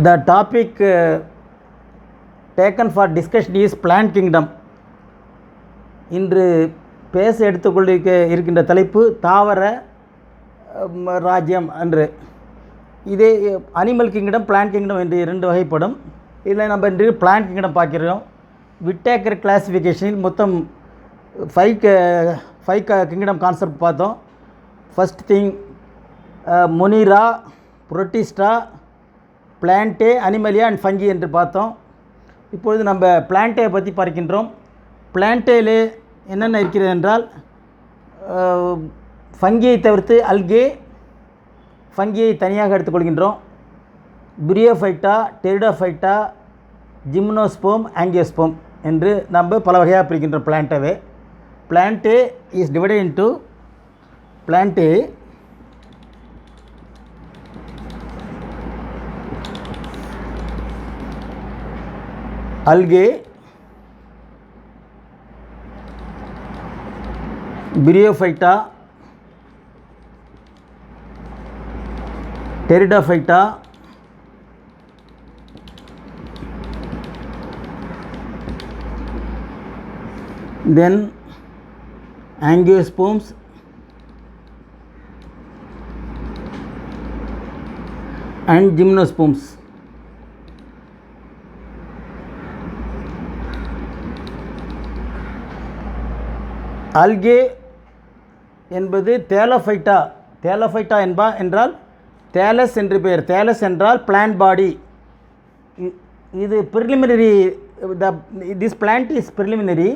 The topic taken for discussion is plant kingdom. இன்று பேச எடுத்துக்கொண்டிருக்கின்ற தலைப்பு தாவர ராஜ்யம் என்று. இதே அனிமல் கிங்டம், பிளான்ட் கிங்டம் என்று இரண்டு வகைப்படும். இதில் நம்ம இன்று பிளான்ட் கிங்டம் பார்க்கிறோம். விட்டேக்கர் கிளாசிஃபிகேஷனில் மொத்தம் ஃபைவ் கிங்டம் கான்செப்ட் பார்த்தோம். First thing Monera, Protista, Plantae, Animalia and funky என்று பார்த்தோம். இப்பொழுது நம்ம பிளான்டே பற்றி பார்க்கின்றோம். பிளான்டேலே என்னென்ன இருக்கிறது என்றால், ஃபங்கியை தவிர்த்து அல்கே, ஃபங்கியை தனியாக எடுத்துக்கொள்கின்றோம். பிரியோஃபைட்டா, டெரிடோஃபைட்டா, ஜிம்னோஸ்போம், ஆங்கியோஸ்போம் என்று நம்ம பல வகையாக பிரிக்கின்றோம் பிளான்டேவே. Plantae is divided into Plantae algae, Bryophyta, Pteridophyta, then Angiosperms, and Gymnosperms. Algae என்பது தேலோஃபைட்டா. தேலோஃபைட்டா என்றால் தேலஸ் என்று பெயர். தேலஸ் என்றால் பிளான்ட் பாடி. இது preliminary. This plant is preliminary,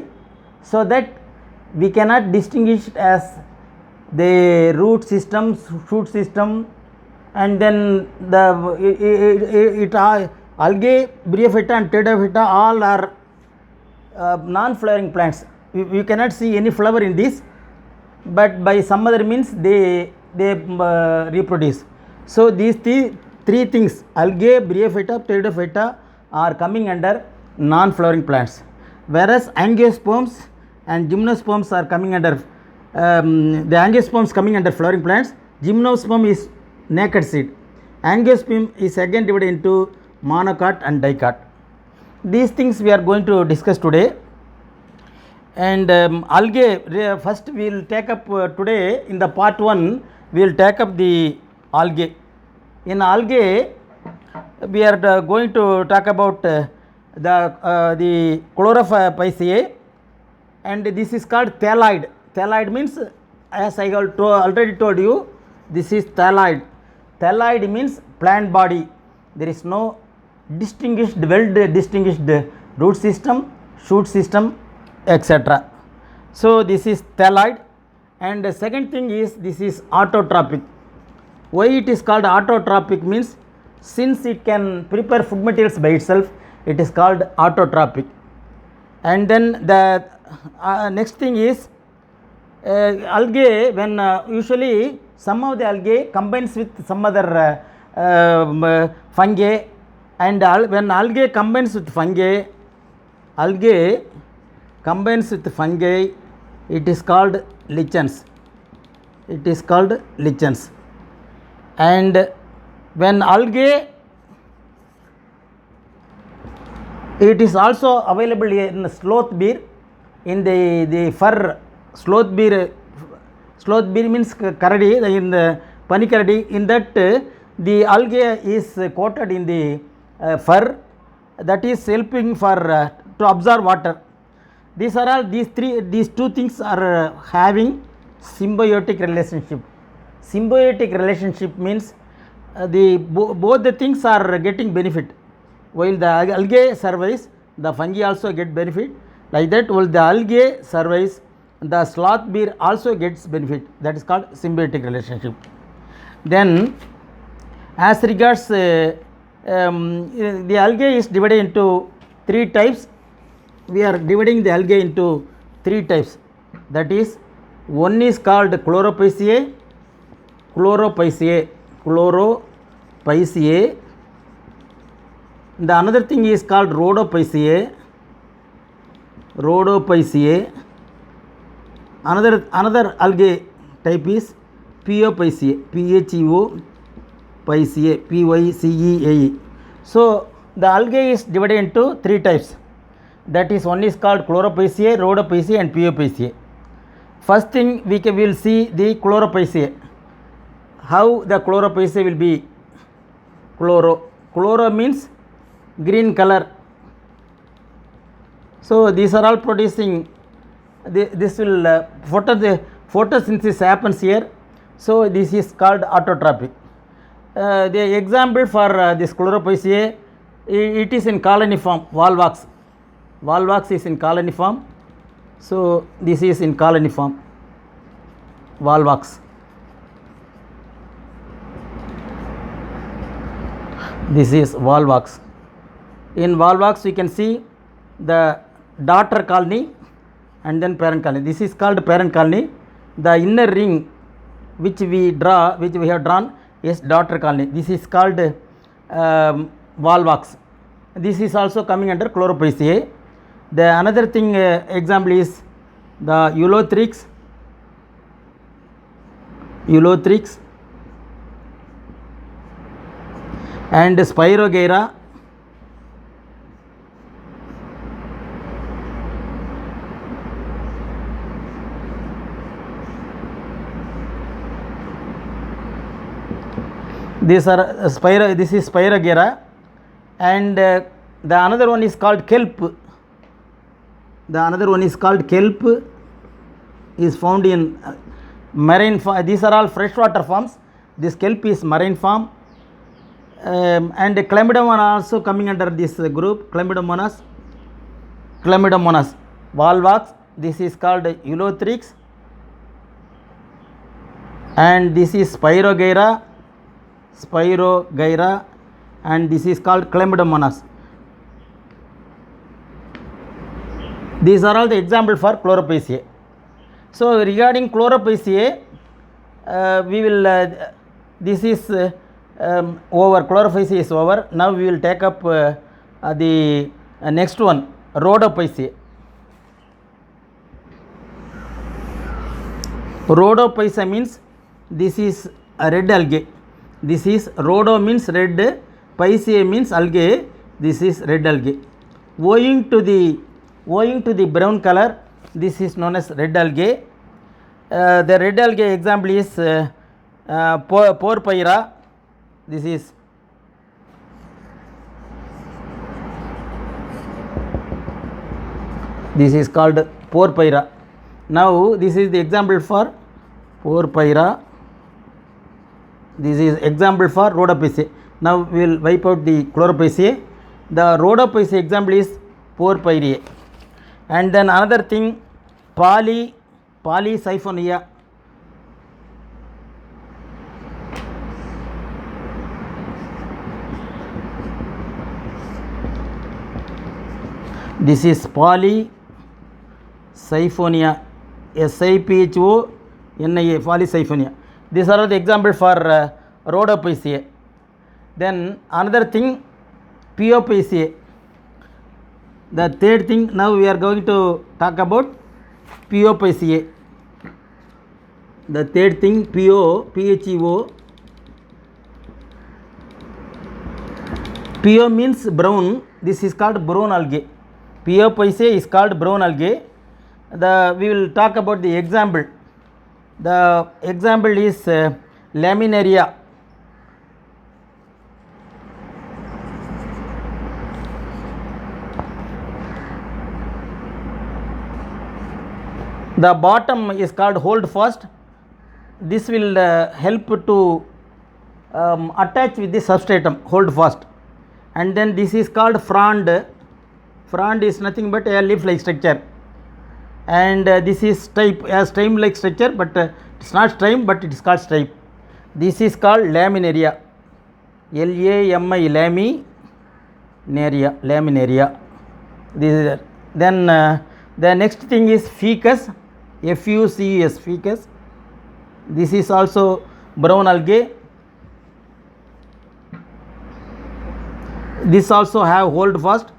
so that we cannot distinguish it as the root system, shoot system, and then the algae, Bryophyta and Pteridophyta all are non-flowering plants. You cannot see any flower in this, but by some other means they reproduce. So these three things, algae, Bryophyta, Pteridophyta, are coming under non-flowering plants, whereas angiosperms and gymnosperms are coming under the angiosperms coming under flowering plants. Gymnosperm is naked seed. Angiosperm is again divided into monocot and dicot. These things we are going to discuss today. And algae, first we will take up today in the part 1 we will take up the algae. In algae we are going to talk about the Chlorophyceae, and this is called thalloid. Thalloid means, as I already told you, this is thalloid. Thalloid means plant body. There is no well distinguished root system, shoot system, etc. So this is thalloid. And the second thing is, this is autotrophic. Why it is called autotrophic means, since it can prepare food materials by itself, it is called autotrophic. And then the next thing is algae, when usually some of the algae combines with some other fungi, and when algae combines with fungi, it is called lichens. And when algae, it is also available in sloth beer, in the fur. Sloth beer means karadi, in the panikaradi. In that the algae is coated in the fur, that is helping for to absorb water. These are all, these two things are having symbiotic relationship. Symbiotic relationship means both the things are getting benefit. While the algae survives, the fungi also get benefit. Like that, while the algae survives, the sloth beer also gets benefit. That is called symbiotic relationship. Then as regards the algae is divided into 3 types. We are dividing the algae into 3 types. That is, one is called Chlorophyceae. The another thing is called Rhodophyceae. Another algae type is Pheophyceae, Pheo Pyceae, Pyceae. So the algae is divided into three types. That is, one is called Chlorophyceae, Rhodophyceae and Pupaceae. First thing we will see the Chlorophyceae. How the Chlorophyceae will be? Chloro means green color. So these are all producing, this will photosynthesis happens here. So this is called autotrophy. The example for this Chlorophyceae, it is in colony form, Volvox. Volvox is in colony form. So this is in colony form, Volvox. This is Volvox. In Volvox we can see the daughter colony and then parent colony. This is called parent colony. The inner ring which we have drawn is daughter colony. This is called Volvox. This is also coming under Chlorophyceae. The another thing example is the Ulothrix and Spirogyra. These are this is Spirogyra, and the another one is called kelp. Is found in marine form. These are all freshwater forms. This kelp is marine form, and Chlamydomonas also coming under this group. Chlamydomonas, Volvox. This is called Ulothrix, and this is Spirogyra, and this is called Chlamydomonas. These are all the example for Chlorophyceae. So regarding Chlorophyceae, we will this is over. Chlorophyceae is over. Now we will take up the next one, Rhodophyceae. Rhodophyceae means this is a red algae. This is Rhodo means red, Pyceae means algae. This is red algae. Owing to the brown color, this is known as red algae. The red algae example is Porphyra. This is called Porphyra. Now this is the example for Porphyra. This is example for Rhodophyceae. Now we will wipe out the Chlorophyceae. The Rhodophyceae example is Porphyria. And then another thing, Polysiphonia. This is Polysiphonia, Siphonia, Polysiphonia. These are the example for Rhodophyceae. Then another thing, Pupaceae. The third thing, now we are going to talk about Pupaceae. The third thing, PO means brown. This is called brown algae. Pupaceae is called brown algae. We will talk about the example. The example is Laminaria. The bottom is called hold fast. This will help to attach with the substratum, hold fast. And then this is called frond. Frond is nothing but a leaf like structure. And this is stem like structure, but it's not stem, but it is called stripe. This is called Laminaria. Lami, Laminaria. This is then the next thing is Fucus, Fucus, Fucus. This is also brown algae. This also have hold fast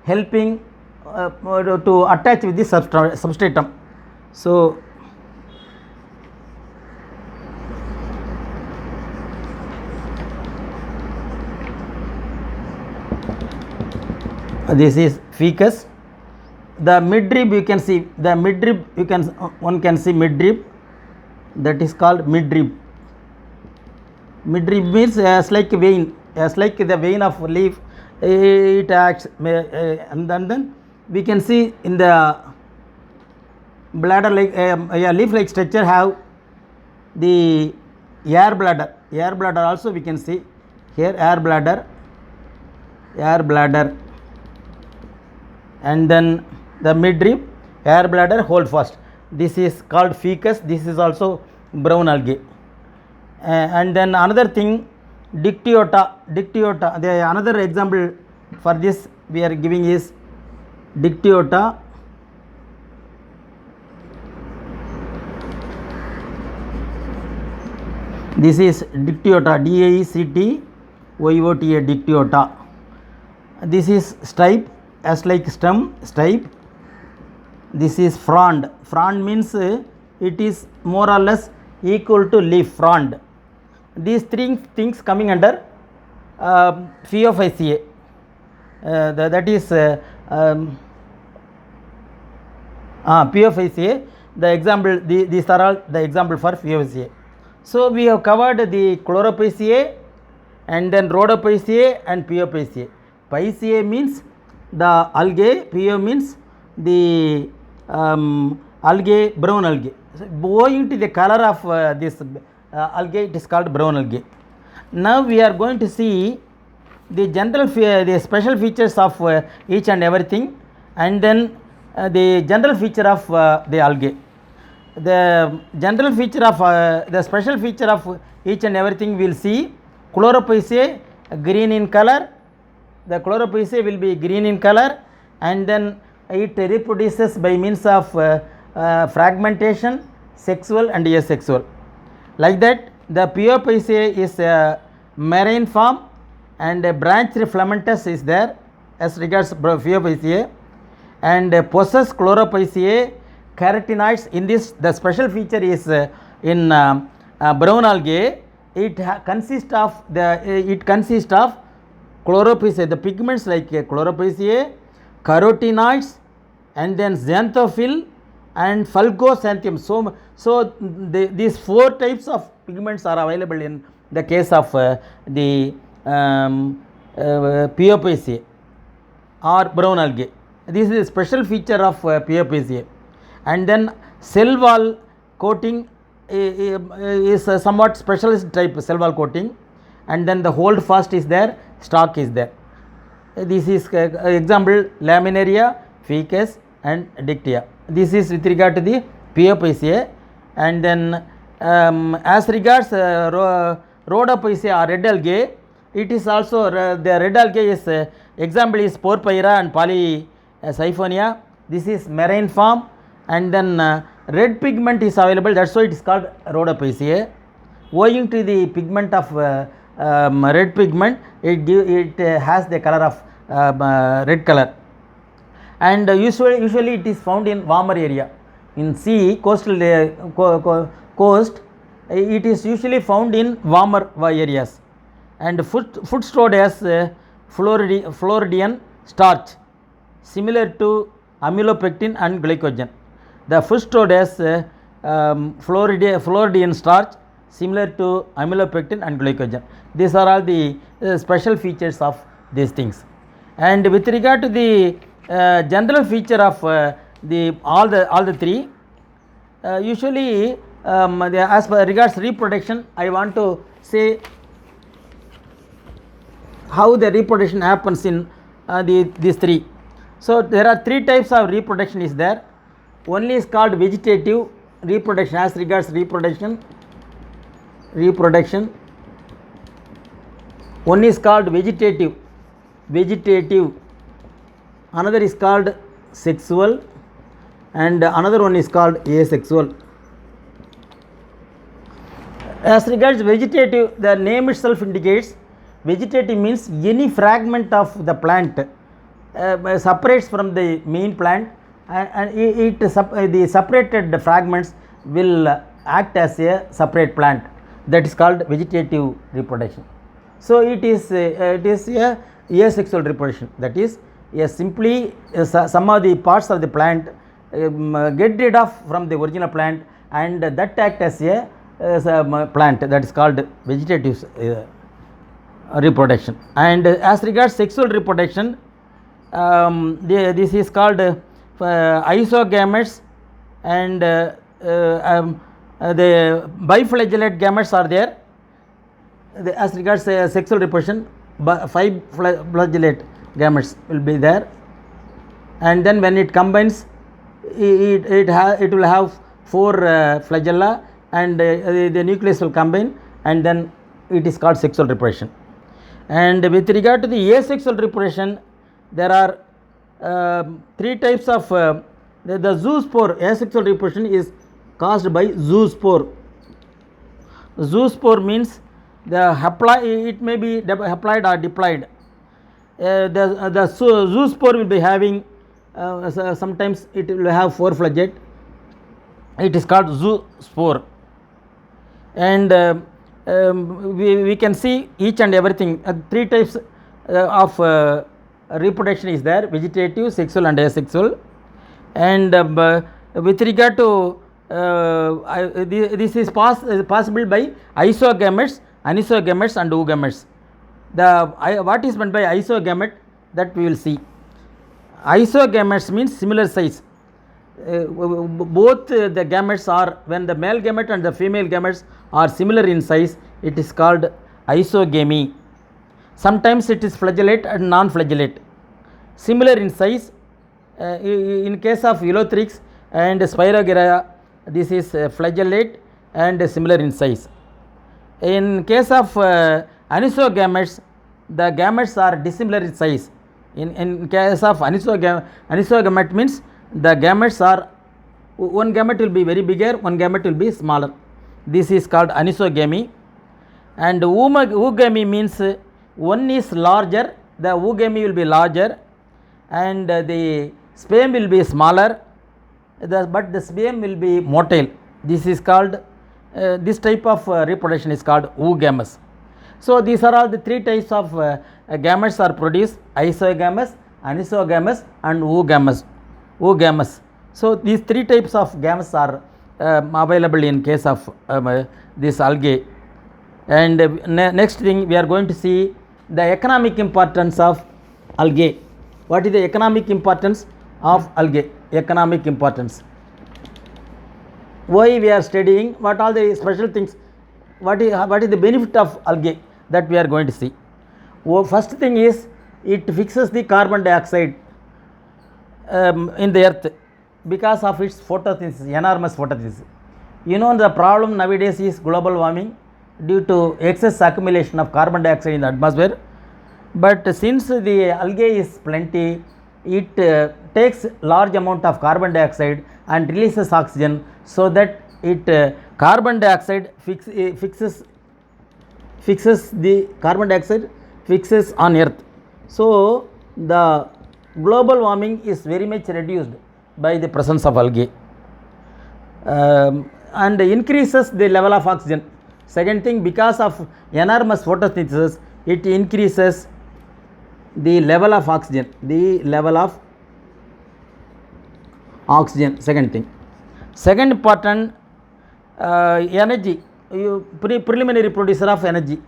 helping to attach with the substratum. So This is ficus. The midrib you can see, the midrib you can, one can see midrib, that is called midrib. Midrib means as like a vein, as like the vein of leaf, it acts, and then we can see in the bladder like a leaf like structure have the air bladder also we can see here, air bladder, and then the midrib, air bladder hold fast. This is called ficus. This is also brown algae. And then another thing, dictyota. The another example for this we are giving is dictyota. This is dictyota, DIECTYOTA, dictyota. This is stipe, as like stem, stipe. This is frond. Frond means it is more or less equal to leaf, frond. These three things coming under Phaeophyceae. That is Phaeophyceae. The example, these are all the example for Phaeophyceae. So we have covered the Chlorophyceae and then Rhodophyceae and Phaeophyceae. Phyceae means the algae, Pheo means the algae, brown algae. So owing to the color of this algae, it is called brown algae. Now we are going to see the general, the special features of each and everything, and then the general feature of the algae. The general feature of the special feature of each and everything we will see. Chlorophyceae green in color, the Chlorophyceae will be green in color, and then it reproduces by means of fragmentation, sexual and asexual. Like that, the Phaeophyceae is a marine form, and a branched filamentous is there as regards Phaeophyceae, and possess Chlorophyceae carotenoids. In this, the special feature is in brown algae, it consists of Chlorophyceae, the pigments like Chlorophyceae, carotenoids, and then xanthophyll and fulgoxanthium. So these four types of pigments are available in the case of the Phaeophyceae or brown algae. This is a special feature of Phaeophyceae. And then cell wall coating is a somewhat specialist type cell wall coating, and then the hold fast is there, stalk is there. This is example laminaria, ficus and dictya. This is with regard to the Phaeophyceae. And then as regards Rhodophyceae or red algae, it is also the red algae is example is Porphyra and Polysiphonia. This is marine form, and then red pigment is available, that's why it is called Rhodophyceae. Owing to the pigment of red pigment, it has the color of red color, and usually it is found in warmer area. In sea, coastal coast, it is usually found in warmer areas. And food stored as Floridian starch, similar to amylopectin and glycogen. The food stored as Floridian starch, similar to amylopectin and glycogen. These are all the special features of these things. And with regard to the general feature of all the three, usually as per regards reproduction, I want to say how the reproduction happens in these three. So there are three types of reproduction is there. One is called vegetative reproduction. As regards reproduction, one is called vegetative, another is called sexual, and another one is called asexual. As regards vegetative, the name itself indicates vegetative means any fragment of the plant separates from the main plant, and the separated fragments will act as a separate plant. That is called vegetative reproduction. So it is a asexual reproduction. That is, simply some of the parts of the plant get rid of from the original plant, and that act as a plant, that is called vegetative reproduction. And as regards sexual reproduction, this is called isogametes, and the biflagellate gametes are there. As regards sexual reproduction, 5 flagellate gametes will be there, and then when it combines, it will have 4 flagella, and the nucleus will combine, and then it is called sexual reproduction. And with regard to the asexual reproduction, there are 3 types of the zoospore. Asexual reproduction is caused by zoospore. Zoospore means it may be haploid or diploid. The zoospore will be having sometimes it will have 4 flagellate. It is called zoospore, and we can see each and everything. 3 types of reproduction is there: vegetative, sexual, and asexual. And with regard to this is possible by isogametes, anisogametes, and oogametes. What is meant by isogamete, that we will see. Isogametes means similar size. Both the gametes are, when the male gamete and the female gametes are similar in size, it is called isogamy. Sometimes it is flagellate and non-flagellate. Similar in size, in case of Ulothrix and Spirogyra, this is flagellate and similar in size. In case of anisogametes, the gametes are dissimilar in size. In case of anisogamete means the gametes are, one gamete will be very bigger, one gamete will be smaller. This is called anisogamy. And oogamy means one is larger, the oogamy will be larger, and the sperm will be smaller, but the sperm will be motile. This is called this type of reproduction is called oogamous. So these are all the 3 types of gametes are produced: isogamous, anisogamous, and oogamous. So these 3 types of gametes are available in case of this algae. And next thing, we are going to see the economic importance of algae. What is the economic importance of algae? Economic importance. Why we are studying? What all the special things? What is the benefit of algae, that we are going to see. First thing is, it fixes the carbon dioxide in the earth because of its photosynthesis, enormous photosynthesis. You know, the problem nowadays is global warming due to excess accumulation of carbon dioxide in the atmosphere. But since the algae is plenty, it takes large amount of carbon dioxide and releases oxygen, so that it carbon dioxide fixes the carbon dioxide fixes on earth. So the global warming is very much reduced by the presence of algae, and increases the level of oxygen. Second thing, because of enormous photosynthesis, it increases the level of oxygen, second thing. Second important, energy, preliminary producer of energy.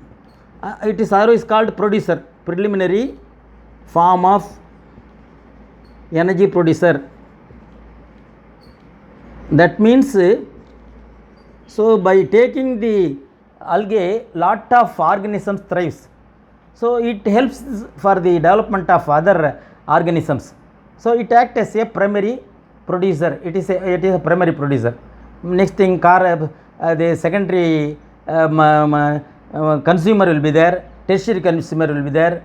It is always called producer, preliminary form of energy producer. That means, so by taking the algae, lot of organisms thrives. So it helps for the development of other organisms. So it acts as a primary producer. It is a primary producer. Next thing, the secondary consumer will be there, tertiary consumer will be there.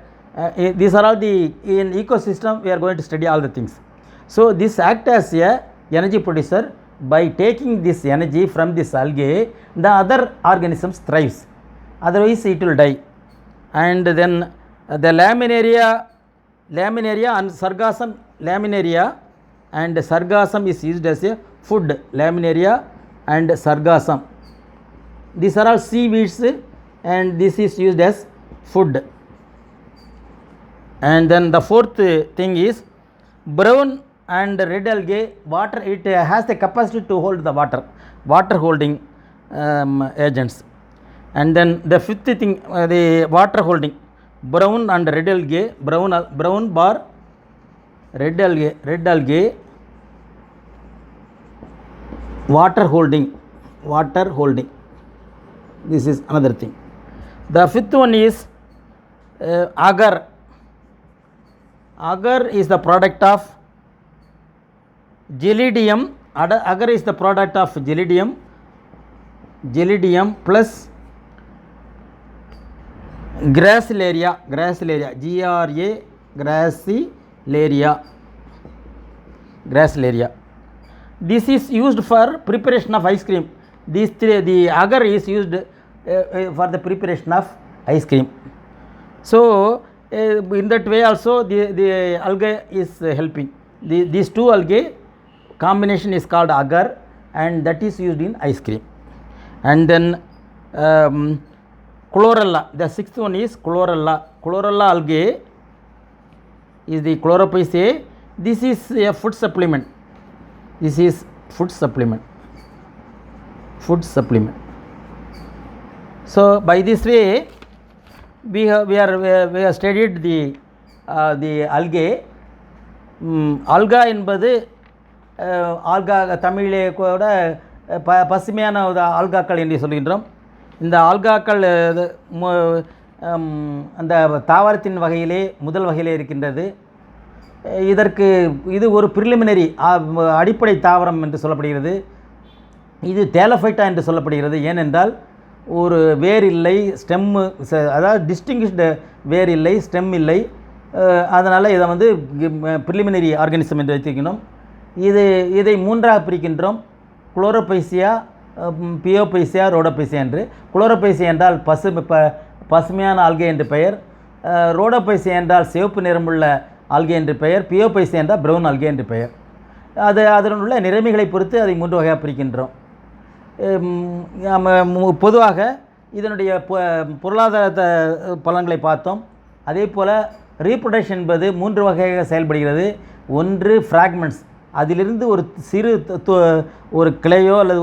These are all the, in ecosystem we are going to study all the things. So this acts as a energy producer. By taking this energy from this algae, the other organisms thrives, otherwise it will die. And then the laminaria and sargassum, laminaria and sargassum is used as a food, laminaria and sargassum. These are all seaweeds, and this is used as food. And then the fourth thing is brown and red algae, water, it has the capacity to hold the water holding agents. And then the fifth thing, the water holding, brown and red algae, brown bar red algae water holding, this is another thing. The fifth one is agar. Agar is the product of Gelidium. Agar is the product of Gelidium plus Gracilaria, Gracilaria. This is used for preparation of ice cream. The agar is used for the preparation of ice cream. So in that way also the algae is helping. These two algae combination is called agar, and that is used in ice cream. And then chlorella, the sixth one is chlorella algae is the Chlorophyceae. This is a food supplement. So by this way we have studied the algae. Alga என்பது alga தமிழிலே கூட பசுமையான ஆல்காக்கள் என்று சொல்கின்றோம். இந்த ஆல்காக்கள் அந்த தாவரத்தின் வகையிலே முதல் வகையிலே இருக்கின்றது. இது ஒரு ப்ரிலிமினரி அடிப்படை தாவரம் என்று சொல்லப்படுகிறது. இது தேலோஃபைட்டா என்று சொல்லப்படுகிறது. ஏனென்றால் ஒரு வேர் இல்லை, ஸ்டெம்மு, அதாவது டிஸ்டிங்விஷ்டு வேர் இல்லை, ஸ்டெம் இல்லை. அதனால் இதை வந்து ப்ரிலிமினரி ஆர்கானிசம் என்று வைத்திருக்கணும். இதை மூன்றாக பிரிக்கின்றோம்: குளோரோபைசியா, பியோபைசியா, ரோடோபைசியா என்று. குளோரோபைசியா என்றால் பசுமையான ஆல்கே என்று பெயர், ரோடோபைசியா என்றால் சிவப்பு நிறமுள்ள ஆல்கே என்று பெயர், பியோபைசியா என்றால் ப்ரௌன் ஆல்கே என்று பெயர். அதனுள்ள நிறமைகளை பொறுத்து அதை மூன்று வகையாக பிரிக்கின்றோம். பொதுவாக இதனுடைய பொருளாதார பலன்களை பார்த்தோம். அதே போல் ரீப்ரொடக்ஷன் என்பது மூன்று வகையாக செயல்படுகிறது. ஒன்று ஃப்ராக்மெண்ட்ஸ், அதிலிருந்து ஒரு கிளையோ அல்லது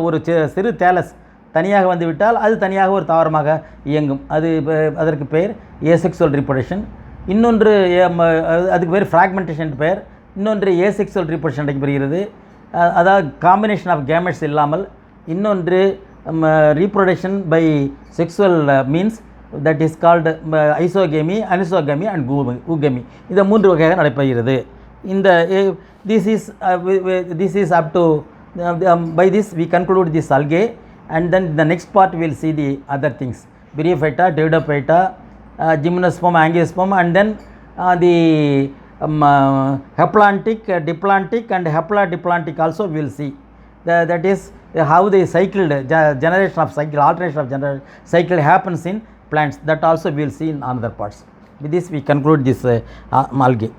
ஒரு சிறு தேலஸ் தனியாக வந்துவிட்டால் அது தனியாக ஒரு தாவரமாக இயங்கும். அதற்கு பெயர் ஏசெக்சுவல் ரீப்ரொடக்ஷன். இன்னொன்று அதுக்கு பேர் ஃப்ராக்மெண்டேஷன் பெயர். இன்னொன்று ஏசெக்சுவல் ரீப்ரொடக்ஷன் நடைபெறுகிறது, அதாவது காம்பினேஷன் ஆஃப் கேமெட்ஸ் இல்லாமல். இன்னொன்று reproduction by sexual means, that is called isogamy, anisogamy and oogamy. இந்த மூன்று வகையாக நடைபெறுகிறது. இந்த this is up to by this we conclude this algae, and then the next part we will see the other things: Bryophyta, Pteridophyta, Gymnosperm, Angiosperm, and then the haplantic, diplantic and haplodiplantic also we will see. That is how the generation of cycle, alteration of cycle happens in plants. That also we will see in another parts. With this we conclude this algae.